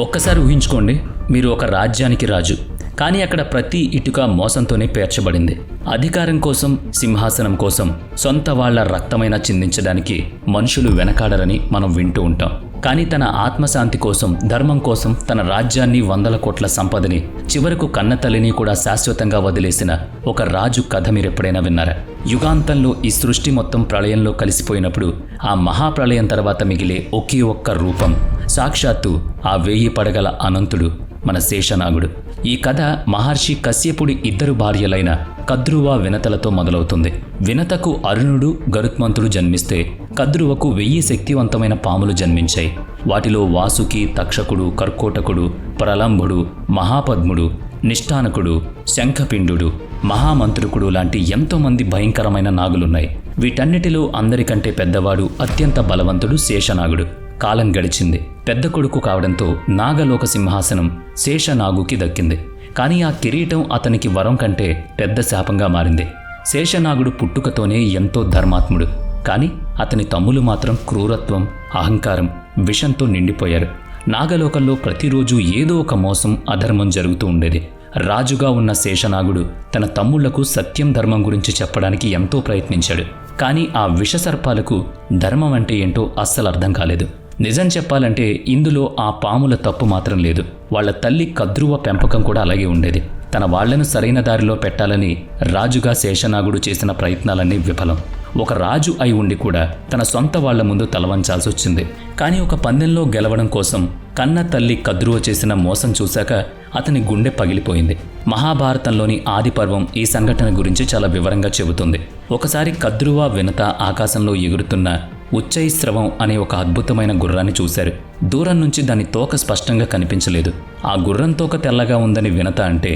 ఒక్కసారి ఊహించుకోండి, మీరు ఒక రాజ్యానికి రాజు, కానీ అక్కడ ప్రతి ఇటుక మోసంతోనే పేర్చబడింది. అధికారం కోసం, సింహాసనం కోసం సొంత వాళ్ల రక్తమైనా చిందించడానికి మనుషులు వెనకాడరని మనం వింటూ ఉంటాం. కానీ తన ఆత్మశాంతి కోసం, ధర్మం కోసం తన రాజ్యాన్ని, 100 కోట్ల సంపదని, చివరకు కన్నతల్లిని కూడా శాశ్వతంగా వదిలేసిన ఒక రాజు కథ మీరెప్పుడైనా విన్నారా? యుగాంతంలో ఈ సృష్టి మొత్తం ప్రళయంలో కలిసిపోయినప్పుడు ఆ మహాప్రళయం తర్వాత మిగిలే ఒకే ఒక్క రూపం సాక్షాత్తు ఆ 1000 పడగల అనంతుడు, మన శేషనాగుడు. ఈ కథ మహర్షి కశ్యపుడి 2 భార్యలైన కద్రువ, వినతలతో మొదలవుతుంది. వినతకు అరుణుడు, గరుత్మంతుడు జన్మిస్తే కద్రువకు 1000 శక్తివంతమైన పాములు జన్మించాయి. వాటిలో వాసుకి, తక్షకుడు, కర్కోటకుడు, ప్రలంబుడు, మహాపద్ముడు, నిష్ఠానకుడు, శంఖపిండుడు, మహామంత్రుకుడు లాంటి ఎంతోమంది భయంకరమైన నాగులున్నాయి. వీటన్నిటిలో అందరికంటే పెద్దవాడు, అత్యంత బలవంతుడు శేషనాగుడు. కాలం గడిచింది. పెద్ద కొడుకు కావడంతో నాగలోక సింహాసనం శేషనాగుకి దక్కింది. కానీ ఆ కిరీటం అతనికి వరం కంటే పెద్ద శాపంగా మారింది. శేషనాగుడు పుట్టుకతోనే ఎంతో ధర్మాత్ముడు, కానీ అతని తమ్ములు మాత్రం క్రూరత్వం, అహంకారం, విషంతో నిండిపోయారు. నాగలోకంలో ప్రతిరోజు ఏదో ఒక మోసం, అధర్మం జరుగుతూ ఉండేది. రాజుగా ఉన్న శేషనాగుడు తన తమ్ముళ్లకు సత్యం, ధర్మం గురించి చెప్పడానికి ఎంతో ప్రయత్నించాడు. కానీ ఆ విషసర్పాలకు ధర్మం అంటే ఏంటో అస్సలు అర్థం కాలేదు. నిజం చెప్పాలంటే ఇందులో ఆ పాముల తప్పు మాత్రం లేదు. వాళ్ల తల్లి కద్రువ పెంపకం కూడా అలాగే ఉండేది. తన వాళ్లను సరైన దారిలో పెట్టాలని రాజుగా శేషనాగుడు చేసిన ప్రయత్నాలన్నీ విఫలం. ఒక రాజు అయి ఉండి కూడా తన సొంత వాళ్ల ముందు తలవంచాల్సి వచ్చింది. కానీ ఒక పందెంలో గెలవడం కోసం కన్న తల్లి కద్రువ చేసిన మోసం చూశాక అతని గుండె పగిలిపోయింది. మహాభారతంలోని ఆదిపర్వం ఈ సంఘటన గురించి చాలా వివరంగా చెబుతుంది. ఒకసారి కద్రువ, వినత ఆకాశంలో ఎగురుతున్న ఉచ్చైస్రవం అనే ఒక అద్భుతమైన గుర్రాన్ని చూశారు. దూరం నుంచి దాని తోక స్పష్టంగా కనిపించలేదు. ఆ గుర్రం తోక తెల్లగా ఉందని వినత అంటే,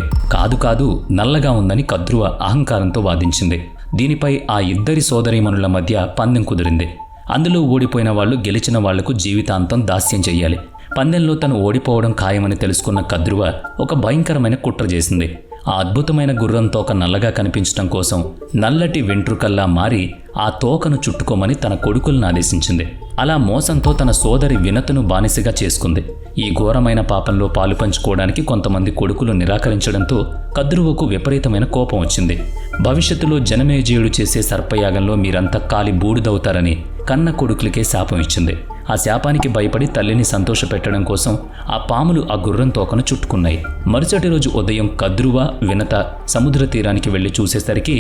కాదు నల్లగా ఉందని కద్రువ అహంకారంతో వాదించింది. దీనిపై ఆ 2 సోదరీమణుల మధ్య పందెం కుదిరింది. అందులో ఓడిపోయిన వాళ్ళు గెలిచిన వాళ్లకు జీవితాంతం దాస్యం చెయ్యాలి. పందెంలో తను ఓడిపోవడం ఖాయమని తెలుసుకున్న కద్రువ ఒక భయంకరమైన కుట్ర చేసింది. ఆ అద్భుతమైన గుర్రం తోక నల్లగా కనిపించడం కోసం నల్లటి వెంట్రుకల్లా మారి ఆ తోకను చుట్టుకోమని తన కొడుకులను ఆదేశించింది. అలా మోసంతో తన సోదరి వినతను బానిసగా చేసుకుంది. ఈ ఘోరమైన పాపంలో పాలు పంచుకోవడానికి కొంతమంది కొడుకులు నిరాకరించడంతో కద్రువకు విపరీతమైన కోపం వచ్చింది. భవిష్యత్తులో జనమేజయుడు చేసే సర్పయాగంలో మీరంతా కాలి బూడిదవుతారని కన్న కొడుకులకే శాపం ఇచ్చింది. ఆ శాపానికి భయపడి తల్లిని సంతోషపెట్టడం కోసం ఆ పాములు ఆ గుర్రం తోకను చుట్టుకున్నాయి. మరుసటి రోజు ఉదయం కద్రువ, వినత సముద్ర తీరానికి వెళ్లి చూసేసరికి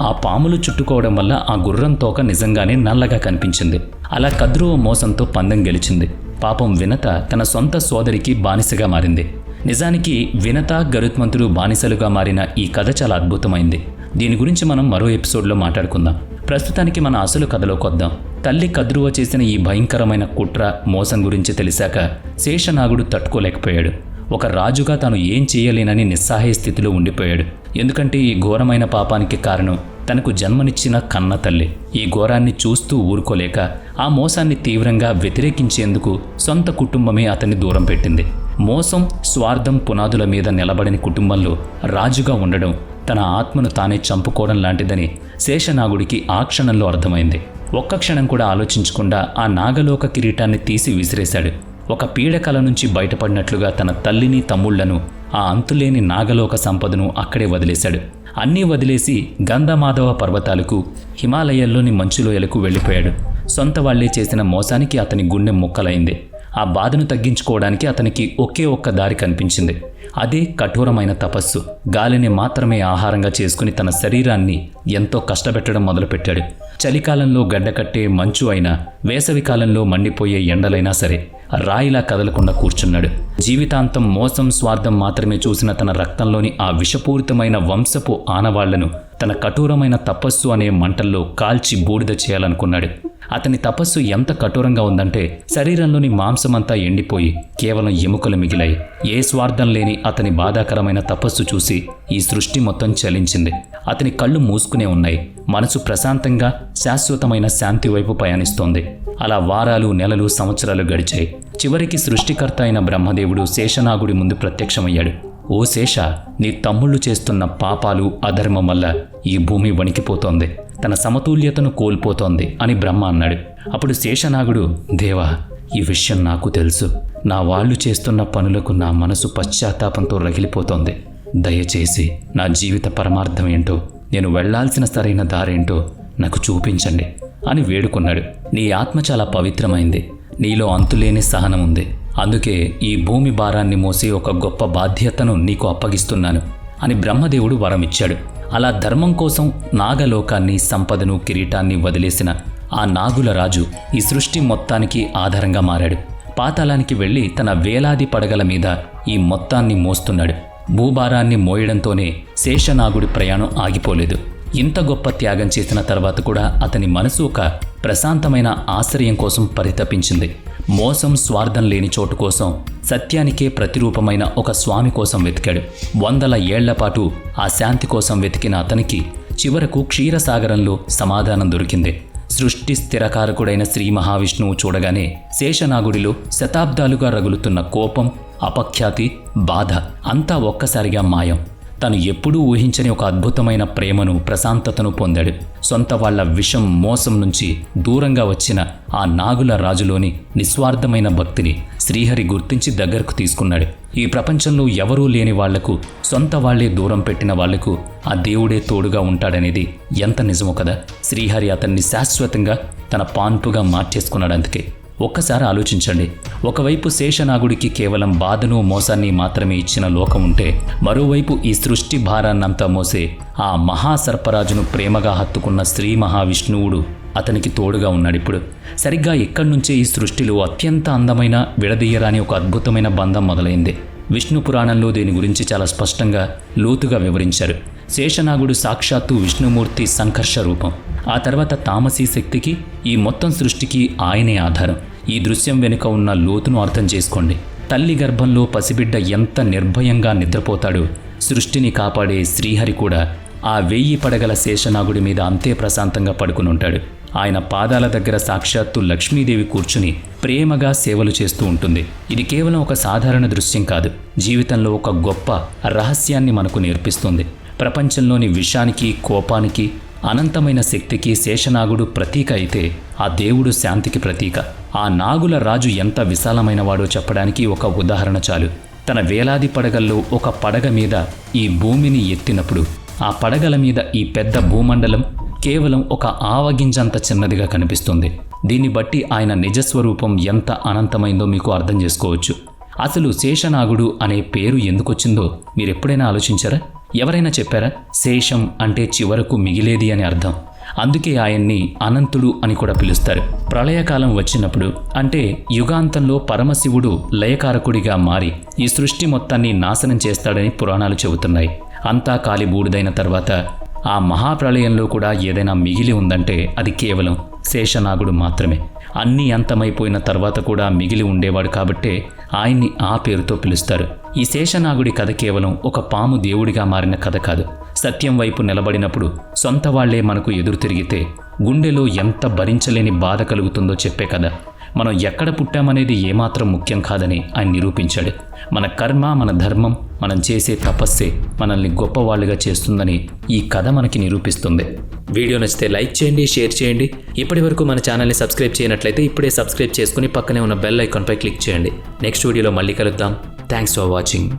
ఆ పాములు చుట్టుకోవడం వల్ల ఆ గుర్రం తోక నిజంగానే నల్లగా కనిపించింది. అలా కద్రువ మోసంతో పందెం గెలిచింది. పాపం వినత తన సొంత సోదరికి బానిసగా మారింది. నిజానికి వినత, గరుత్మంతుడు బానిసలుగా మారిన ఈ కథ చాలా అద్భుతమైంది. దీని గురించి మనం మరో ఎపిసోడ్లో మాట్లాడుకుందాం. ప్రస్తుతానికి మన అసలు కథలోకి వద్దాం. తల్లి కద్రువ చేసిన ఈ భయంకరమైన కుట్ర, మోసం గురించి తెలిసాక శేషనాగుడు తట్టుకోలేకపోయాడు. ఒక రాజుగా తాను ఏం చేయలేనని నిస్సహాయ స్థితిలో ఉండిపోయాడు. ఎందుకంటే ఈ ఘోరమైన పాపానికి కారణం తనకు జన్మనిచ్చిన కన్న తల్లి. ఈ ఘోరాన్ని చూస్తూ ఊరుకోలేక ఆ మోసాన్ని తీవ్రంగా వ్యతిరేకించేందుకు సొంత కుటుంబమే అతన్ని దూరం పెట్టింది. మోసం, స్వార్థం పునాదుల మీద నిలబడిన కుటుంబంలో రాజుగా ఉండడం తన ఆత్మను తానే చంపుకోవడం లాంటిదని శేషనాగుడికి ఆ క్షణంలో అర్థమైంది. ఒక్క క్షణం కూడా ఆలోచించకుండా ఆ నాగలోక కిరీటాన్ని తీసి విసిరేశాడు. ఒక పీడకల నుంచి బయటపడినట్లుగా తన తల్లిని, తమ్ముళ్లను, ఆ అంతులేని నాగలోక సంపదను అక్కడే వదిలేశాడు. అన్నీ వదిలేసి గంధమాధవ పర్వతాలకు, హిమాలయాల్లోని మంచులోయలకు వెళ్ళిపోయాడు. సొంత వాళ్లే చేసిన మోసానికి అతని గుండె ముక్కలైంది. ఆ బాధను తగ్గించుకోవడానికి అతనికి ఒకే ఒక్క దారి కనిపించింది. అదే కఠోరమైన తపస్సు. గాలిని మాత్రమే ఆహారంగా చేసుకుని తన శరీరాన్ని ఎంతో కష్టపెట్టడం మొదలుపెట్టాడు. చలికాలంలో గడ్డకట్టే మంచు అయినా, వేసవికాలంలో మండిపోయే ఎండలైనా సరే రాయిలా కదలకుండా కూర్చున్నాడు. జీవితాంతం మోసం, స్వార్థం మాత్రమే చూసిన తన రక్తంలోని ఆ విషపూరితమైన వంశపు ఆనవాళ్లను తన కఠోరమైన తపస్సు అనే మంటల్లో కాల్చి బూడిద చేయాలనుకున్నాడు. అతని తపస్సు ఎంత కఠోరంగా ఉందంటే శరీరంలోని మాంసమంతా ఎండిపోయి కేవలం ఎముకలు మిగిలాయి. ఏ స్వార్థం లేని అతని బాధాకరమైన తపస్సు చూసి ఈ సృష్టి మొత్తం చలించింది. అతని కళ్ళు మూసుకునే ఉన్నాయి. మనసు ప్రశాంతంగా శాశ్వతమైన శాంతి వైపు పయనిస్తోంది. అలా వారాలు, నెలలు, సంవత్సరాలు గడిచాయి. చివరికి సృష్టికర్త అయిన బ్రహ్మదేవుడు శేషనాగుడి ముందు ప్రత్యక్షమయ్యాడు. ఓ శేష, నీ తమ్ముళ్ళు చేస్తున్న పాపాలు, అధర్మం వల్ల ఈ భూమి వణికిపోతోంది, తన సమతుల్యతను కోల్పోతోంది అని బ్రహ్మ అన్నాడు. అప్పుడు శేషనాగుడు, దేవా, ఈ విషయం నాకు తెలుసు. నా వాళ్ళు చేస్తున్న పనులకు నా మనసు పశ్చాత్తాపంతో రగిలిపోతోంది. దయచేసి నా జీవిత పరమార్థం ఏంటో, నేను వెళ్లాల్సిన సరైన దారేంటో నాకు చూపించండి అని వేడుకున్నాడు. నీ ఆత్మ చాలా పవిత్రమైంది. నీలో అంతులేని సహనం ఉంది. అందుకే ఈ భూమి భారాన్ని మోసే ఒక గొప్ప బాధ్యతను నీకు అప్పగిస్తున్నాను అని బ్రహ్మదేవుడు వరమిచ్చాడు. అలా ధర్మం కోసం నాగలోకాన్ని, సంపదను, కిరీటాన్ని వదిలేసిన ఆ నాగుల రాజు ఈ సృష్టి మొత్తానికి ఆధారంగా మారాడు. పాతాళానికి వెళ్ళి తన వేలాది పడగల మీద ఈ మొత్తాన్ని మోస్తున్నాడు. భూభారాన్ని మోయడంతోనే శేషనాగుడి ప్రయాణం ఆగిపోలేదు. ఇంత గొప్ప త్యాగం చేసిన తర్వాత కూడా అతని మనసు ఒక ప్రశాంతమైన ఆశ్రయం కోసం పరితపించింది. మోసం, స్వార్థం లేని చోటు కోసం, సత్యానికే ప్రతిరూపమైన ఒక స్వామి కోసం వెతికాడు. 100 ఏళ్లపాటు ఆ శాంతి కోసం వెతికిన అతనికి చివరకు క్షీరసాగరంలో సమాధానం దొరికింది. సృష్టి స్థిరకారకుడైన శ్రీ మహావిష్ణువు చూడగానే శేషనాగుడిలో శతాబ్దాలుగా రగులుతున్న కోపం, అపఖ్యాతి, బాధ అంతా ఒక్కసారిగా మాయం. తను ఎప్పుడూ ఊహించని ఒక అద్భుతమైన ప్రేమను, ప్రశాంతతను పొందాడు. సొంత వాళ్ల విషం, మోసం నుంచి దూరంగా వచ్చిన ఆ నాగుల రాజులోని నిస్వార్థమైన భక్తిని శ్రీహరి గుర్తించి దగ్గరకు తీసుకున్నాడు. ఈ ప్రపంచంలో ఎవరూ లేని వాళ్లకు, సొంత వాళ్లే దూరం పెట్టిన వాళ్లకు ఆ దేవుడే తోడుగా ఉంటాడనేది ఎంత నిజమో కదా. శ్రీహరి అతన్ని శాశ్వతంగా తన పాన్పుగా మార్చేసుకున్నాడు. అందుకే ఒక్కసారి ఆలోచించండి. ఒకవైపు శేషనాగుడికి కేవలం బాధను, మోసాన్ని మాత్రమే ఇచ్చిన లోకం ఉంటే, మరోవైపు ఈ సృష్టి భారాన్నంతా మోసే ఆ మహాసర్పరాజును ప్రేమగా హత్తుకున్న శ్రీ మహావిష్ణువుడు అతనికి తోడుగా ఉన్నాడిప్పుడు. సరిగ్గా ఇక్కడి నుంచే ఈ సృష్టిలో అత్యంత అందమైన, విడదీయరాని ఒక అద్భుతమైన బంధం మొదలైంది. విష్ణు పురాణంలో దీని గురించి చాలా స్పష్టంగా, లోతుగా వివరించారు. శేషనాగుడు సాక్షాత్తు విష్ణుమూర్తి సంకర్ష రూపం. ఆ తర్వాత తామసీ శక్తికి, ఈ మొత్తం సృష్టికి ఆయనే ఆధారం. ఈ దృశ్యం వెనుక ఉన్న లోతును అర్థం చేసుకోండి. తల్లి గర్భంలో పసిబిడ్డ ఎంత నిర్భయంగా నిద్రపోతాడో, సృష్టిని కాపాడే శ్రీహరి కూడా ఆ 1000 పడగల శేషనాగుడి మీద అంతే ప్రశాంతంగా పడుకుని ఉంటాడు. ఆయన పాదాల దగ్గర సాక్షాత్తు లక్ష్మీదేవి కూర్చుని ప్రేమగా సేవలు చేస్తూ ఉంటుంది. ఇది కేవలం ఒక సాధారణ దృశ్యం కాదు, జీవితంలో ఒక గొప్ప రహస్యాన్ని మనకు నేర్పిస్తుంది. ప్రపంచంలోని విషానికి, కోపానికి, అనంతమైన శక్తికి శేషనాగుడు ప్రతీక అయితే, ఆ దేవుడు శాంతికి ప్రతీక. ఆ నాగుల రాజు ఎంత విశాలమైనవాడో చెప్పడానికి ఒక ఉదాహరణ చాలు. తన వేలాది పడగల్లో ఒక పడగ మీద ఈ భూమిని ఎత్తినప్పుడు, ఆ పడగల మీద ఈ పెద్ద భూమండలం కేవలం ఒక ఆవగింజంత చిన్నదిగా కనిపిస్తుంది. దీన్ని బట్టి ఆయన నిజస్వరూపం ఎంత అనంతమైందో మీకు అర్థం చేసుకోవచ్చు. అసలు శేషనాగుడు అనే పేరు ఎందుకొచ్చిందో మీరెప్పుడైనా ఆలోచించారా? ఎవరైనా చెప్పారా? శేషం అంటే చివరకు మిగిలేది అని అర్థం. అందుకే ఆయన్ని అనంతుడు అని కూడా పిలుస్తారు. ప్రళయకాలం వచ్చినప్పుడు, అంటే యుగాంతంలో పరమశివుడు లయకారకుడిగా మారి ఈ సృష్టి మొత్తాన్ని నాశనం చేస్తాడని పురాణాలు చెబుతున్నాయి. అంతా కాలి బూడిదైన తర్వాత ఆ మహాప్రళయంలో కూడా ఏదైనా మిగిలి ఉందంటే అది కేవలం శేషనాగుడు మాత్రమే. అన్నీ అంతమైపోయిన తర్వాత కూడా మిగిలి ఉండేవాడు కాబట్టే ఆయన్ని ఆ పేరుతో పిలుస్తారు. ఈ శేషనాగుడి కథ కేవలం ఒక పాము దేవుడిగా మారిన కథ కాదు. సత్యం వైపు నిలబడినప్పుడు సొంత వాళ్లే మనకు ఎదురు తిరిగితే గుండెలో ఎంత భరించలేని బాధ కలుగుతుందో చెప్పే కథ. మనం ఎక్కడ పుట్టామనేది ఏమాత్రం ముఖ్యం కాదని ఆయన నిరూపించాడు. మన కర్మ, మన ధర్మం, మనం చేసే తపస్సే మనల్ని గొప్పవాళ్ళుగా చేస్తుందని ఈ కథ మనకి నిరూపిస్తుంది. వీడియో నచ్చితే లైక్ చేయండి, షేర్ చేయండి. ఇప్పటి వరకు మన ఛానల్ని సబ్స్క్రైబ్ చేయనట్లయితే ఇప్పుడే సబ్స్క్రైబ్ చేసుకుని పక్కనే ఉన్న బెల్ ఐకాన్పై క్లిక్ చేయండి. నెక్స్ట్ వీడియోలో మళ్ళీ కలుద్దాం. Thanks for watching.